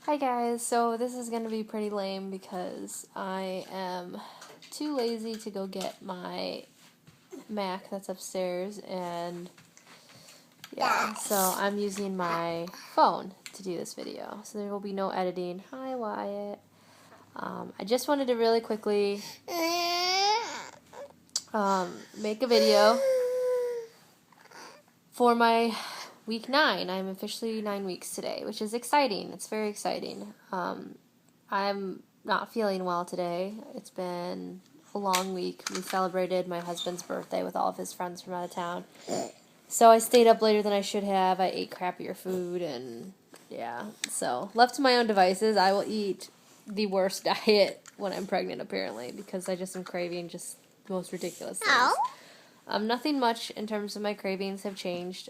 Hi guys, so this is going to be pretty lame because I am too lazy to go get my Mac that's upstairs, and yeah, so I'm using my phone to do this video, so there will be no editing. Hi Wyatt. I just wanted to really quickly make a video for my week 9. I'm officially 9 weeks today, which is exciting. It's very exciting. I'm not feeling well today. It's been a long week. We celebrated my husband's birthday with all of his friends from out of town. So I stayed up later than I should have. I ate crappier food, and yeah. So left to my own devices, I will eat the worst diet when I'm pregnant, apparently, because I just am craving just the most ridiculous things. Nothing much in terms of my cravings have changed.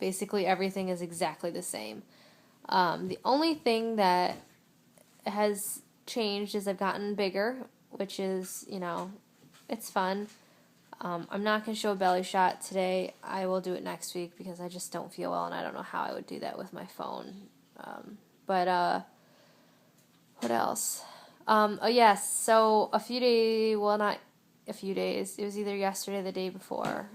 Basically everything is exactly the same. The only thing that has changed is I've gotten bigger, which is, it's fun. I'm not going to show a belly shot today. I will do it next week because I just don't feel well, and I don't know how I would do that with my phone. What else? Oh yes, so a few days, well, not a few days, it was either yesterday or the day before.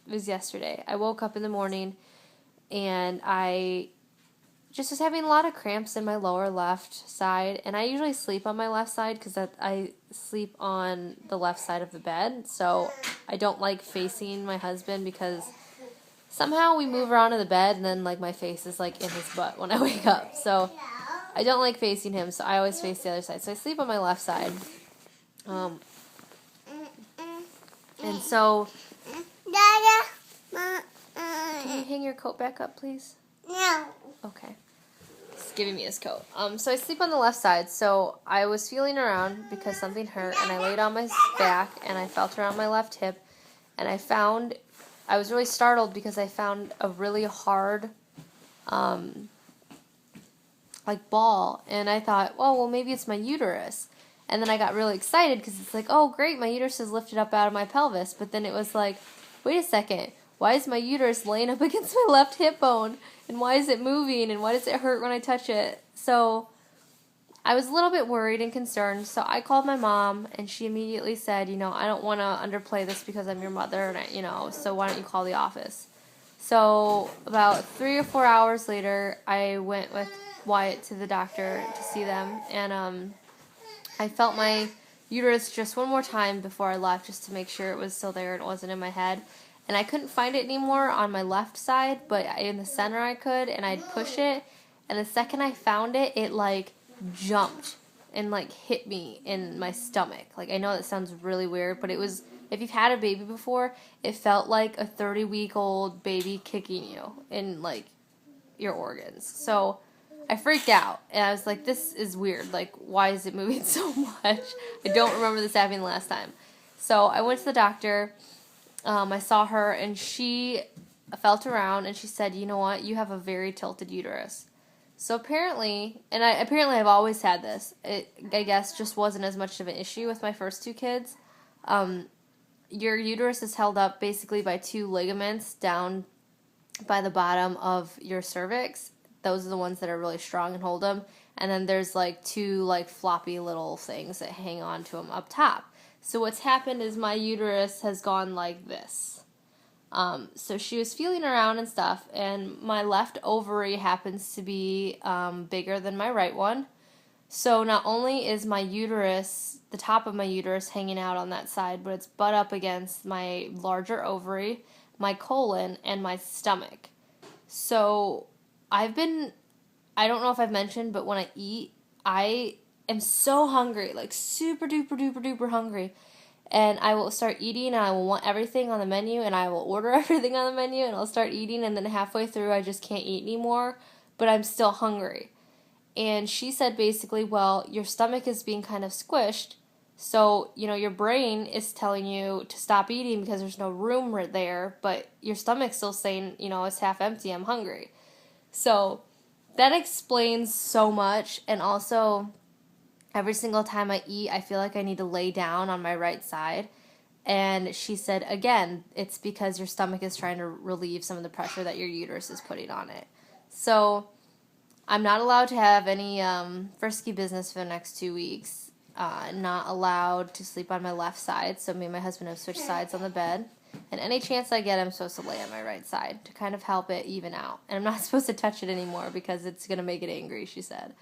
It was yesterday. I woke up in the morning and I just was having a lot of cramps in my lower left side, and I usually sleep on my left side because I sleep on the left side of the bed, so I don't like facing my husband because somehow we move around in the bed and then my face is in his butt when I wake up, so I don't like facing him, so I always face the other side, so I sleep on my left side, and so can you hang your coat back up, please? No. Okay. He's giving me his coat. So I sleep on the left side, so I was feeling around because something hurt, and I laid on my back, and I felt around my left hip, and I was really startled because I found a really hard, ball, and I thought, well, maybe it's my uterus. And then I got really excited because it's oh, great, my uterus is lifted up out of my pelvis, but then it was wait a second, why is my uterus laying up against my left hip bone? And why is it moving? And why does it hurt when I touch it? So I was a little bit worried and concerned. So I called my mom, and she immediately said, I don't want to underplay this because I'm your mother, and so why don't you call the office? So about 3 or 4 hours later, I went with Wyatt to the doctor to see them, and I felt my uterus just one more time before I left just to make sure it was still there and it wasn't in my head. And I couldn't find it anymore on my left side, but in the center I could, and I'd push it, and the second I found it, it jumped and hit me in my stomach. I know that sounds really weird, but it was, if you've had a baby before, it felt like a 30-week-old baby kicking you in your organs. So I freaked out, and I was like, this is weird. Why is it moving so much? I don't remember this happening last time. So I went to the doctor. I saw her, and she felt around, and she said, you know what, you have a very tilted uterus. So apparently, and I've always had this, it, I guess, just wasn't as much of an issue with my first 2 kids. Your uterus is held up basically by 2 ligaments down by the bottom of your cervix. Those are the ones that are really strong and hold them. And then there's 2 floppy little things that hang on to them up top. So what's happened is my uterus has gone like this. So she was feeling around and stuff, and my left ovary happens to be bigger than my right one. So not only is my uterus, the top of my uterus, hanging out on that side, but it's butt up against my larger ovary, my colon, and my stomach. So I don't know if I've mentioned, but when I eat, I am so hungry, super duper duper duper hungry, and I will start eating, and I will want everything on the menu, and I will order everything on the menu, and I'll start eating, and then halfway through I just can't eat anymore, but I'm still hungry. And she said basically, well, your stomach is being kind of squished, so, your brain is telling you to stop eating because there's no room right there, but your stomach's still saying, it's half empty, I'm hungry. So that explains so much, and also every single time I eat, I feel like I need to lay down on my right side, And she said, again, it's because your stomach is trying to relieve some of the pressure that your uterus is putting on it. So I'm not allowed to have any frisky business for the next 2 weeks. Not allowed to sleep on my left side, so me and my husband have switched sides on the bed. And any chance I get, I'm supposed to lay on my right side to kind of help it even out. And I'm not supposed to touch it anymore because it's going to make it angry, she said.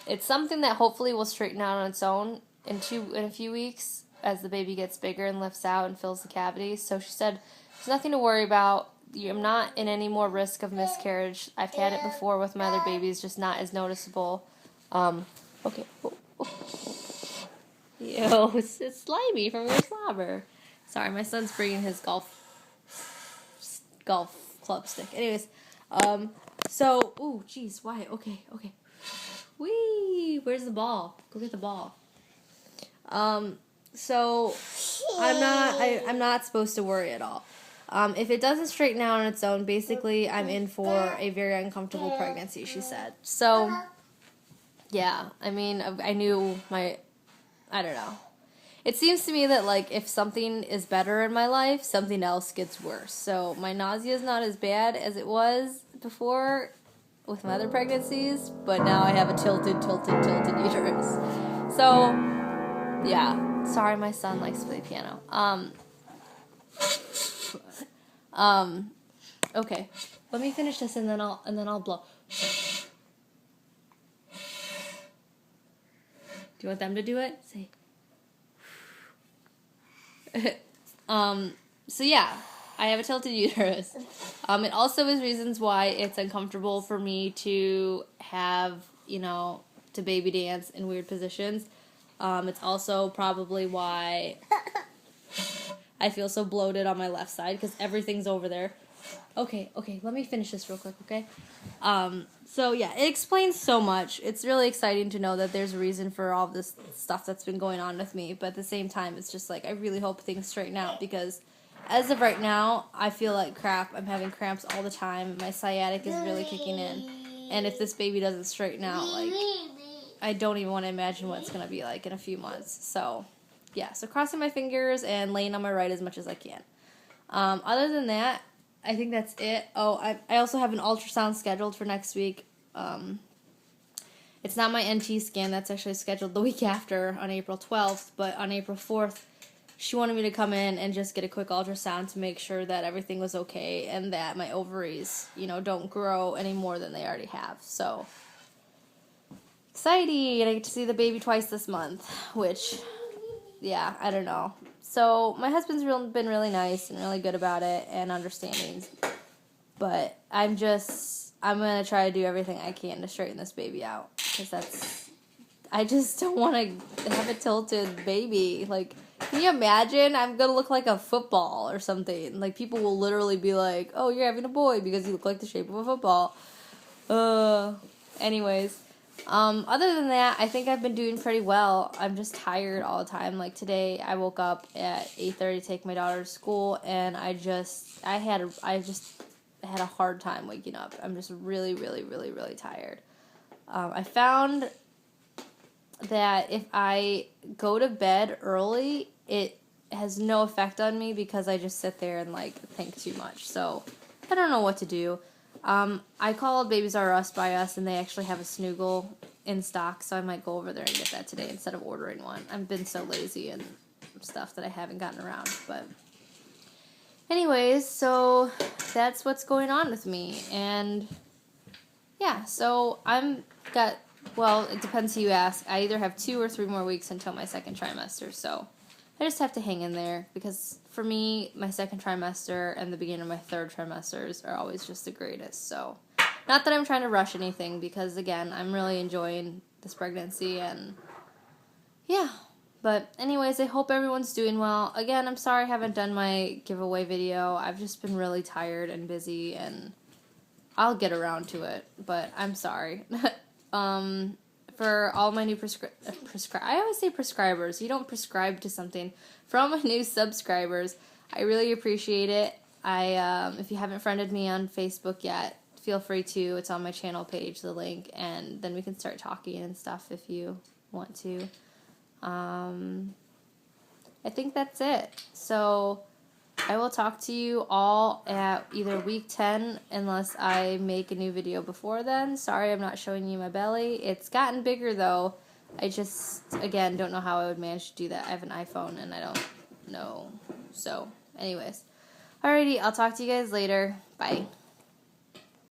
It's something that hopefully will straighten out on its own in a few weeks as the baby gets bigger and lifts out and fills the cavity. So she said, there's nothing to worry about. I'm not in any more risk of miscarriage. I've had it before with my other babies, just not as noticeable. Okay. Oh, oh. Ew, it's slimy from your slobber. Sorry, my son's bringing his golf club stick. Anyways, so, ooh, jeez, why? Okay. Whee! Where's the ball? Go get the ball. So I'm not supposed to worry at all. If it doesn't straighten out on its own, basically I'm in for a very uncomfortable pregnancy, she said. So, yeah, I mean, I don't know. It seems to me that, like, if something is better in my life, something else gets worse. So my nausea is not as bad as it was before with my other pregnancies, but now I have a tilted uterus. So, yeah. Sorry, my son likes to play piano. Okay. Let me finish this and then I'll blow. Do you want them to do it? Say. So yeah, I have a tilted uterus. It also is reasons why it's uncomfortable for me to have, to baby dance in weird positions. It's also probably why I feel so bloated on my left side, because everything's over there. Okay, let me finish this real quick, okay? So yeah, it explains so much. It's really exciting to know that there's a reason for all this stuff that's been going on with me, but at the same time, it's just like, I really hope things straighten out, because as of right now, I feel like crap. I'm having cramps all the time. My sciatic is really kicking in, and if this baby doesn't straighten out, like, I don't even want to imagine what it's going to be like in a few months. So, yeah, so crossing my fingers and laying on my right as much as I can. Other than that, I think that's it. Oh, I also have an ultrasound scheduled for next week. It's not my NT scan. That's actually scheduled the week after on April 12th. But on April 4th, she wanted me to come in and just get a quick ultrasound to make sure that everything was okay and that my ovaries, don't grow any more than they already have. So, exciting. And I get to see the baby twice this month, which, yeah, I don't know. So my husband's been really nice and really good about it and understanding. But I'm going to try to do everything I can to straighten this baby out. Because I just don't want to have a tilted baby. Like, can you imagine? I'm going to look like a football or something. Like, people will literally be like, oh, you're having a boy because you look like the shape of a football. Anyways. Other than that, I think I've been doing pretty well. I'm just tired all the time. Like today, I woke up at 8:30 to take my daughter to school, and I just had a hard time waking up. I'm just really, really, really, really tired. I found that if I go to bed early, it has no effect on me because I just sit there and like think too much. So I don't know what to do. I called Babies R Us by Us, and they actually have a snuggle in stock, so I might go over there and get that today instead of ordering one. I've been so lazy and stuff that I haven't gotten around, but anyways, so that's what's going on with me, and yeah, so it depends who you ask. I either have 2 or 3 more weeks until my second trimester, so I just have to hang in there, because for me, my second trimester and the beginning of my third trimesters are always just the greatest. So, not that I'm trying to rush anything, because again, I'm really enjoying this pregnancy, and yeah. But anyways, I hope everyone's doing well. Again, I'm sorry I haven't done my giveaway video. I've just been really tired and busy, and I'll get around to it, but I'm sorry. For all my new I always say prescribers. You don't prescribe to something. For all my new subscribers, I really appreciate it. If you haven't friended me on Facebook yet, feel free to. It's on my channel page, the link, and then we can start talking and stuff if you want to. I think that's it. So I will talk to you all at either week 10 unless I make a new video before then. Sorry I'm not showing you my belly. It's gotten bigger though. I just, again, don't know how I would manage to do that. I have an iPhone and I don't know. So, anyways. Alrighty, I'll talk to you guys later. Bye.